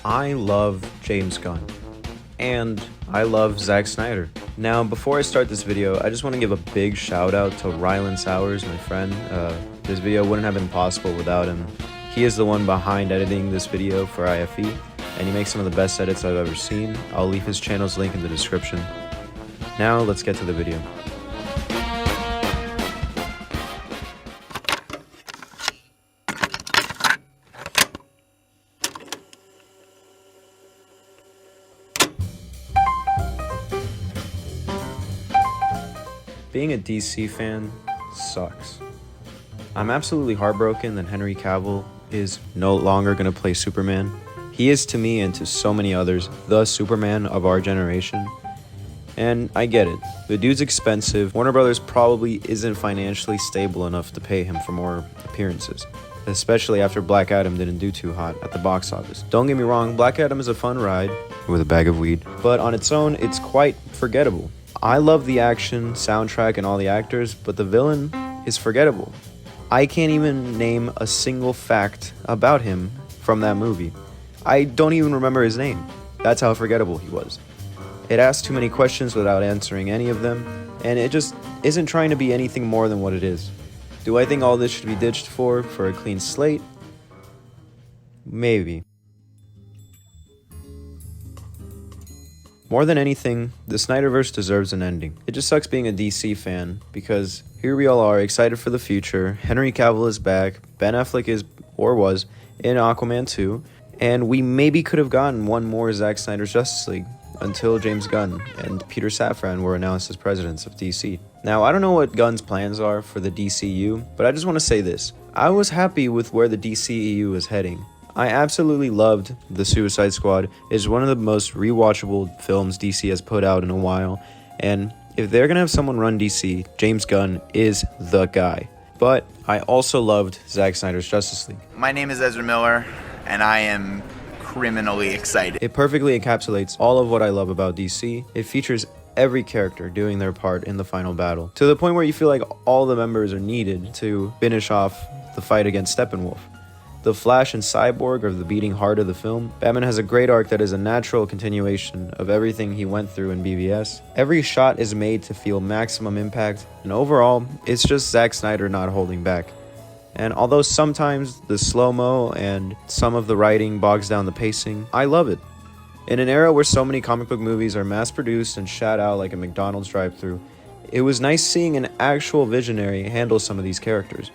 I love James Gunn, and I love Zack Snyder. Now, before I start this video, I just want to give a big shout out to Rylan Sowers, my friend. This video wouldn't have been possible without him. He is the one behind editing this video for IFE, and he makes some of the best edits I've ever seen. I'll leave his channel's link in the description. Now, let's get to the video. Being a DC fan sucks. I'm absolutely heartbroken that Henry Cavill is no longer going to play Superman. He is to me and to so many others the Superman of our generation. And I get it. The dude's expensive. Warner Brothers probably isn't financially stable enough to pay him for more appearances, especially after Black Adam didn't do too hot at the box office. Don't get me wrong, Black Adam is a fun ride with a bag of weed, but on its own, it's quite forgettable. I love the action, soundtrack, and all the actors, but the villain is forgettable. I can't even name a single fact about him from that movie. I don't even remember his name. That's how forgettable he was. It asks too many questions without answering any of them, and it just isn't trying to be anything more than what it is. Do I think all this should be ditched for a clean slate? Maybe. More than anything, the Snyderverse deserves an ending. It just sucks being a DC fan, because here we all are, excited for the future. Henry Cavill is back, Ben Affleck is, or was, in Aquaman 2, and we maybe could have gotten one more Zack Snyder's Justice League, until James Gunn and Peter Safran were announced as presidents of DC. Now, I don't know what Gunn's plans are for the DCEU, but I just want to say this. I was happy with where the DCEU is heading. I absolutely loved The Suicide Squad. It's one of the most rewatchable films DC has put out in a while, and if they're gonna have someone run DC, James Gunn is the guy. But I also loved Zack Snyder's Justice League. My name is Ezra Miller, and I am criminally excited. It perfectly encapsulates all of what I love about DC. It features every character doing their part in the final battle, to the point where you feel like all the members are needed to finish off the fight against Steppenwolf. The Flash and Cyborg are the beating heart of the film. Batman has a great arc that is a natural continuation of everything he went through in BVS. Every shot is made to feel maximum impact, and overall, it's just Zack Snyder not holding back. And although sometimes the slow-mo and some of the writing bogs down the pacing, I love it. In an era where so many comic book movies are mass-produced and shot out like a McDonald's drive-thru, it was nice seeing an actual visionary handle some of these characters.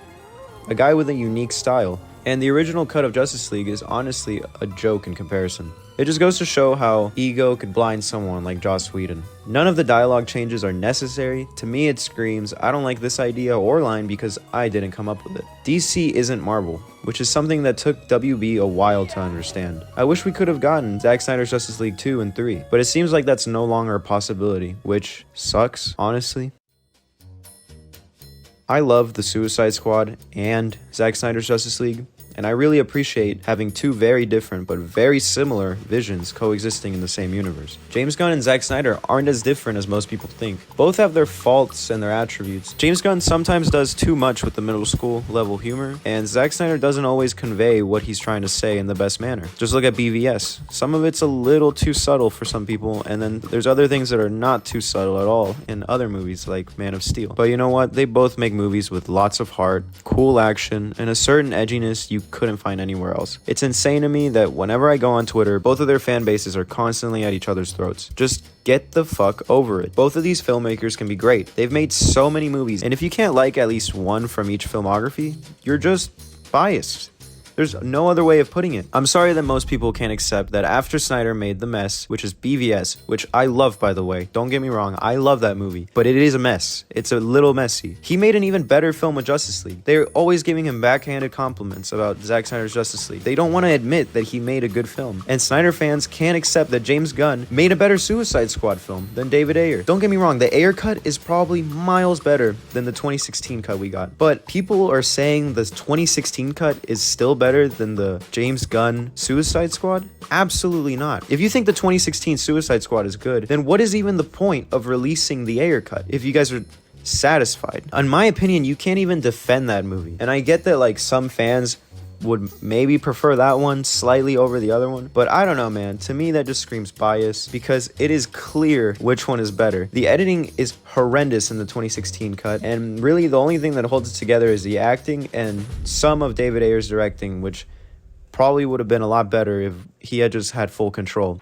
A guy with a unique style. And the original cut of Justice League is honestly a joke in comparison. It just goes to show how ego could blind someone like Joss Whedon. None of the dialogue changes are necessary. To me, it screams, I don't like this idea or line because I didn't come up with it. DC isn't Marvel, which is something that took WB a while to understand. I wish we could have gotten Zack Snyder's Justice League 2 and 3, but it seems like that's no longer a possibility, which sucks, honestly. I love The Suicide Squad and Zack Snyder's Justice League, and I really appreciate having two very different but very similar visions coexisting in the same universe. James Gunn and Zack Snyder aren't as different as most people think. Both have their faults and their attributes. James Gunn sometimes does too much with the middle school level humor, and Zack Snyder doesn't always convey what he's trying to say in the best manner. Just look at BVS. Some of it's a little too subtle for some people, and then there's other things that are not too subtle at all in other movies like Man of Steel. But you know what? They both make movies with lots of heart, cool action, and a certain edginess you couldn't find anywhere else. It's insane to me that whenever I go on Twitter, both of their fan bases are constantly at each other's throats. Just get the fuck over it. Both of these filmmakers can be great. They've made so many movies, and if you can't like at least one from each filmography, you're just biased. There's no other way of putting it. I'm sorry that most people can't accept that after Snyder made The Mess, which is BVS, which I love, by the way. Don't get me wrong, I love that movie. But it is a mess. It's a little messy. He made an even better film with Justice League. They're always giving him backhanded compliments about Zack Snyder's Justice League. They don't want to admit that he made a good film. And Snyder fans can't accept that James Gunn made a better Suicide Squad film than David Ayer. Don't get me wrong, the Ayer cut is probably miles better than the 2016 cut we got. But people are saying the 2016 cut is still better than the James Gunn Suicide Squad? Absolutely not. If you think the 2016 Suicide Squad is good, then what is even the point of releasing the Ayer cut if you guys are satisfied? In my opinion, you can't even defend that movie. And I get that like some fans would maybe prefer that one slightly over the other one, but I don't know, man. To me, that just screams bias because it is clear which one is better. The editing is horrendous in the 2016 cut, and really the only thing that holds it together is the acting and some of David Ayer's directing, which probably would have been a lot better if he had just had full control.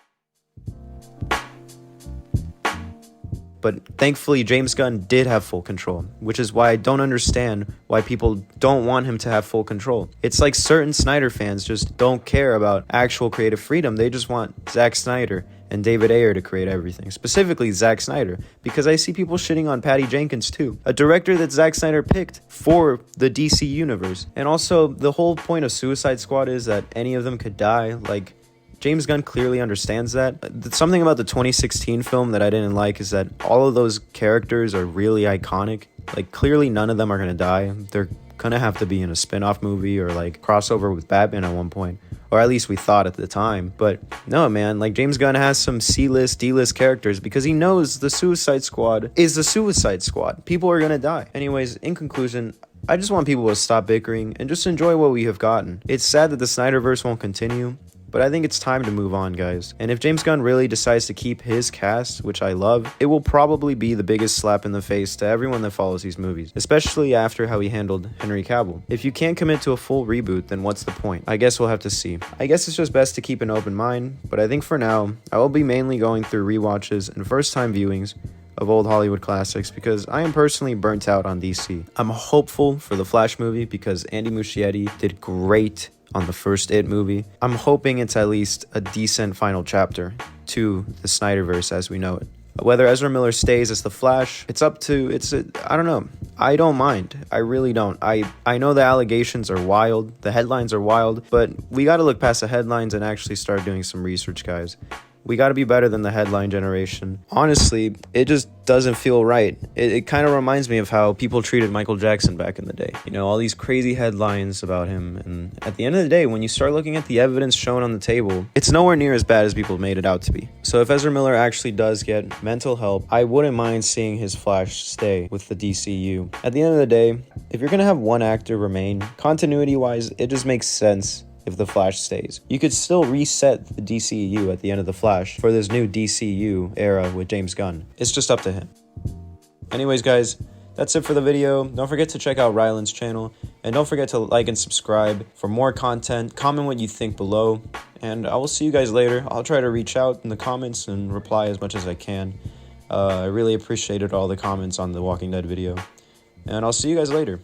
But thankfully, James Gunn did have full control, which is why I don't understand why people don't want him to have full control. It's like certain Snyder fans just don't care about actual creative freedom. They just want Zack Snyder and David Ayer to create everything, specifically Zack Snyder, because I see people shitting on Patty Jenkins too, a director that Zack Snyder picked for the DC universe. And also, the whole point of Suicide Squad is that any of them could die. Like, James Gunn clearly understands that. Something about the 2016 film that I didn't like is that all of those characters are really iconic. Like, clearly none of them are gonna die. They're gonna have to be in a spin-off movie or like crossover with Batman at one point, or at least we thought at the time. But no, man, like, James Gunn has some C-list, D-list characters because he knows the Suicide Squad is the Suicide Squad. People are gonna die. Anyways, in conclusion, I just want people to stop bickering and just enjoy what we have gotten. It's sad that the Snyderverse won't continue, but I think it's time to move on, guys. And if James Gunn really decides to keep his cast, which I love, it will probably be the biggest slap in the face to everyone that follows these movies, especially after how he handled Henry Cavill. If you can't commit to a full reboot, then what's the point? I guess we'll have to see. I guess it's just best to keep an open mind, but I think for now, I will be mainly going through rewatches and first-time viewings of old Hollywood classics because I am personally burnt out on DC. I'm hopeful for the Flash movie because Andy Muschietti did great on the first It movie. I'm hoping it's at least a decent final chapter to the Snyderverse as we know it. Whether Ezra Miller stays as the Flash, I don't know. I don't mind. I really don't. I know the allegations are wild, the headlines are wild, but we gotta look past the headlines and actually start doing some research, guys. We got to be better than the headline generation. Honestly, it just doesn't feel right. It kind of reminds me of how people treated Michael Jackson back in the day. You know, all these crazy headlines about him. And at the end of the day, when you start looking at the evidence shown on the table, it's nowhere near as bad as people made it out to be. So if Ezra Miller actually does get mental help, I wouldn't mind seeing his Flash stay with the DCEU. At the end of the day, if you're going to have one actor remain, continuity-wise, it just makes sense if the Flash stays. You could still reset the DCEU at the end of the Flash for this new DCU era with James Gunn. It's just up to him. Anyways, guys, that's it for the video. Don't forget to check out Ryland's channel, and don't forget to like and subscribe for more content. Comment what you think below, and I will see you guys later. I'll try to reach out in the comments and reply as much as I can. I really appreciated all the comments on the Walking Dead video, and I'll see you guys later.